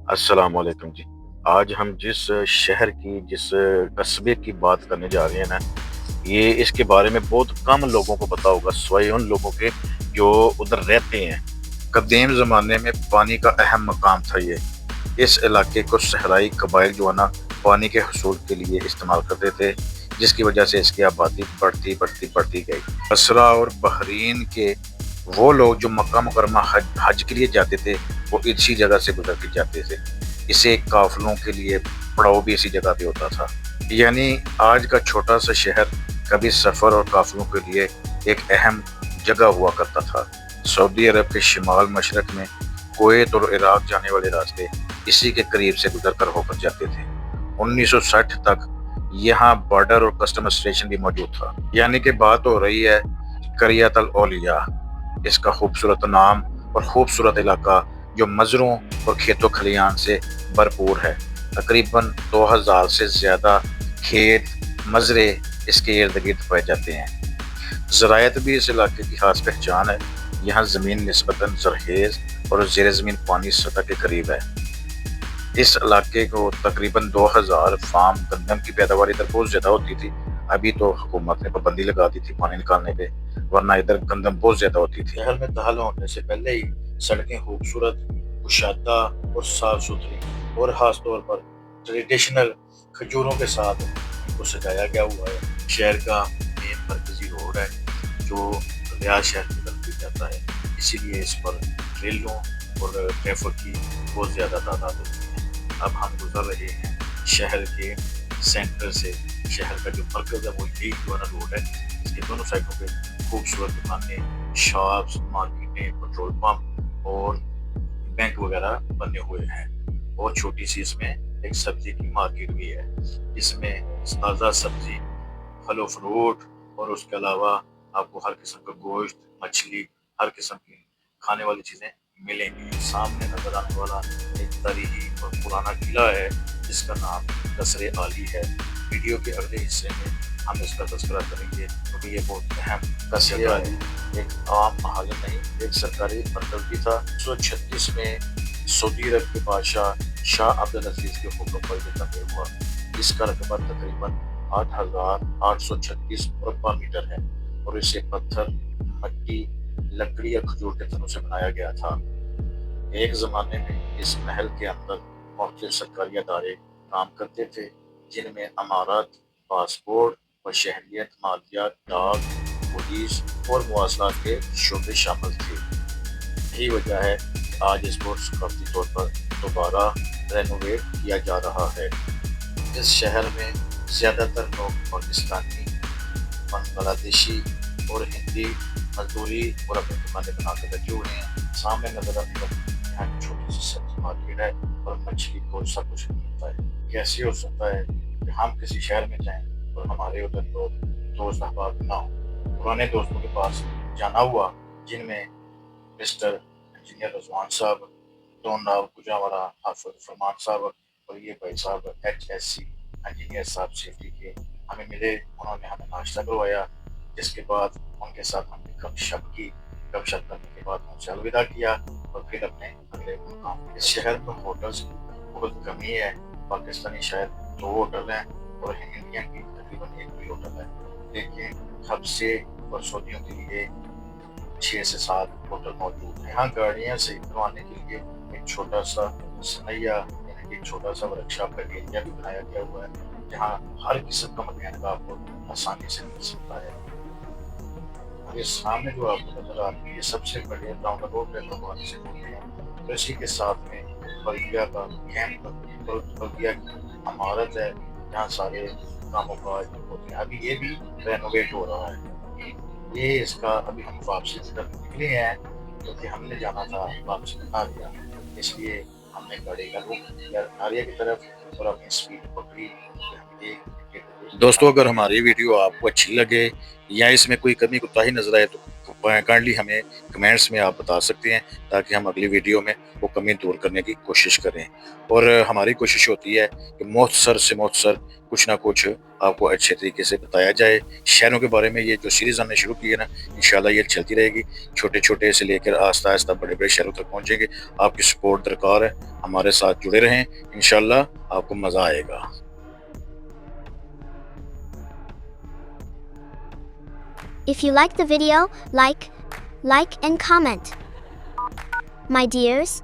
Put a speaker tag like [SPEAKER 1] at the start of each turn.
[SPEAKER 1] السلام علیکم جی۔ آج ہم جس شہر کی جس قصبے کی بات کرنے جا رہے ہیں نا، یہ اس کے بارے میں بہت کم لوگوں کو پتا ہوگا سوائے ان لوگوں کے جو ادھر رہتے ہیں۔ قدیم زمانے میں پانی کا اہم مقام تھا یہ۔ اس علاقے کو صحرائی قبائل جو ہے نا پانی کے حصول کے لیے استعمال کرتے تھے، جس کی وجہ سے اس کی آبادی بڑھتی گئی۔ بصرہ اور بحرین کے وہ لوگ جو مکہ مکرمہ حج کے لیے جاتے تھے وہ اسی جگہ سے گزر کے جاتے تھے۔ اسے قافلوں کے لیے پڑاؤ بھی اسی جگہ پہ ہوتا تھا۔ یعنی آج کا چھوٹا سا شہر کبھی سفر اور قافلوں کے لیے ایک اہم جگہ ہوا کرتا تھا۔ سعودی عرب کے شمال مشرق میں کویت اور عراق جانے والے راستے اسی کے قریب سے گزر کر ہو کر جاتے تھے۔ 1960 تک یہاں بارڈر اور کسٹم اسٹیشن بھی موجود تھا۔ یعنی کہ بات ہو رہی ہے قریۃ الاولیاء۔ اس کا خوبصورت نام اور خوبصورت علاقہ جو مزروں اور کھیتوں کھلیان سے بھرپور ہے۔ تقریباً 2000 سے زیادہ کھیت مزرے اس کے ارد گرد پائے جاتے ہیں۔ زراعت بھی اس علاقے کی خاص پہچان ہے۔ یہاں زمین نسبتاً زرخیز اور زیر زمین پانی سطح کے قریب ہے۔ اس علاقے کو تقریباً 2000 فارم گندم کی پیداوار ادھر بہت زیادہ ہوتی تھی۔ ابھی تو حکومت نے پابندی لگا دی تھی پانی نکالنے پہ، ورنہ ادھر گندم بہت زیادہ ہوتی تھی۔ شہر میں داخل ہونے سے پہلے ہی سڑکیں خوبصورت، کشادہ اور صاف ستھری اور خاص طور پر ٹریڈیشنل کھجوروں کے ساتھ ان کو سجایا گیا ہوا ہے۔ شہر کا مین مرکزی روڈ ہے جو ریاض شہر کی طرف جاتا ہے، اسی لیے اس پر ریلوں اور ٹریفک کی بہت زیادہ تعداد ہوتی ہے۔ اب ہم گزر رہے ہیں شہر کے سینٹر سے۔ شہر کا جو مرکز ہے وہ یہی روڈ ہے۔ اس کے دونوں سائڈوں پہ خوبصورت دکانیں، شاپس، مارکیٹیں، پیٹرول پمپ اور بینک وغیرہ بنے ہوئے ہیں، اور چھوٹی سی اس میں ایک سبزی کی مارکیٹ بھی ہے جس میں تازہ سبزی، پھل و فروٹ اور اس کے علاوہ آپ کو ہر قسم کا گوشت، مچھلی، ہر قسم کی کھانے والی چیزیں ملیں گی۔ سامنے نظر آنے والا ایک تاریخی اور پرانا قلعہ ہے جس کا نام قصر عالی ہے۔ ویڈیو کے اگلے حصے میں ہم اس کا تذکرہ کریں گے کیونکہ یہ بہت اہم قصر عالی ایک عام محل نہیں، ایک سرکاری مرکز بھی تھا۔ 1936 میں سعودی عرب کے بادشاہ شاہ عبدالعزیز کے حکم پر یہ تعمیر ہوا۔ اس کا رقبہ تقریباً 8836 مربع میٹر ہے اور اسے پتھر، مٹی، لکڑی یا کھجور کے تنوں سے بنایا گیا تھا۔ ایک زمانے میں اس محل کے اندر مختلف سرکاری ادارے کام کرتے تھے جن میں امارات، پاسپورٹ اور شہریت، مالیات، ڈاک، پولیس اور مواصلات کے شعبے شامل تھے۔ یہی وجہ ہے کہ آج اس کو ثقافتی طور پر دوبارہ رینوویٹ کیا جا رہا ہے۔ اس شہر میں زیادہ تر لوگ پاکستانی، بنگلہ دیشی اور ہندی مزدوری اور اپنے دکانیں بنا کر رکھے ہوئے ہیں۔ سامنے نظر آنے والی یہاں کی چھوٹی سی سبزی مارکیٹ ہے اور مچھلی کو سب کچھ ملتا ہے۔ کیسے ہو سکتا ہے کہ ہم کسی شہر میں جائیں اور ہمارے ادھر لوگ دوست احباب نہ ہوں؟ پرانے دوستوں کے پاس جانا ہوا جن میں مسٹر انجینئر رضوان صاحب، ڈوناب گجرانوالہ، حافظ فرمان صاحب اور یہ بھائی صاحب HSC انجینئر صاحب سیفٹی کے ہمیں ملے۔ انہوں نے ہمیں ناشتہ کروایا، جس کے بعد ان کے ساتھ ہم نے گپ شپ کی۔ گپ شپ کرنے کے بعد ان سے الوداع کیا اور پھر اپنے اگلے مقام۔ اس شہر میں ہوٹلز بہت کمی ہے۔ پاکستانی شاید 2 ہوٹل ہیں اور انڈین کی تقریباً 1 بھی ہوٹل ہے، لیکن حبشے اور سعودیوں کے لیے 6 سے 7 ہوٹل موجود ہیں۔ یہاں گاڑیاں صحیح کروانے کے لیے ایک چھوٹا سا سنیا یعنی کہ ایک چھوٹا سا ورکشاپ کا ایریا بھی بنایا گیا ہوا ہے جہاں ہر قسم کا مکینک آپ کو آسانی سے مل سکتا ہے۔ یہ سامنے جو آپ کو نظر آ رہی ہے یہ سب سے بڑے راؤنڈ اباؤٹ ریلوے سے ہوتے ہیں، تو اسی کے ساتھ میں بلدیہ کا کیمپ، بلدیہ کی عمارت ہے جہاں سارے کام و کاج ہوتے ہیں۔ ابھی یہ بھی رینوویٹ ہو رہا ہے۔ یہ اس کا ابھی ہم واپسی کی طرف نکلے ہیں کیونکہ ہم نے جانا تھا، واپسی آ گیا، اس لیے ہم نے گاڑی کا رخ کیا ناریہ کی طرف اور اپنی سپیڈ پکڑی۔ دوستو اگر ہماری ویڈیو آپ کو اچھی لگے یا اس میں کوئی کمی کوتاہی نظر آئے تو کائنڈلی ہمیں کمنٹس میں آپ بتا سکتے ہیں تاکہ ہم اگلی ویڈیو میں وہ کمی دور کرنے کی کوشش کریں. اور ہماری کوشش ہوتی ہے کہ مختصر سے مختصر کچھ نہ کچھ آپ کو اچھے طریقے سے بتایا جائے. شہروں کے بارے میں یہ جو سیریز ہم نے شروع کی ہے نا, انشاءاللہ یہ چلتی رہے گی. چھوٹے چھوٹے سے لے کر آہستہ آہستہ بڑے بڑے شہروں تک پہنچیں گے. آپ کی سپورٹ درکار ہے, ہمارے ساتھ جڑے رہیں, انشاءاللہ آپ کو مزہ آئے گا.
[SPEAKER 2] If you like the video, like and comment. My dears.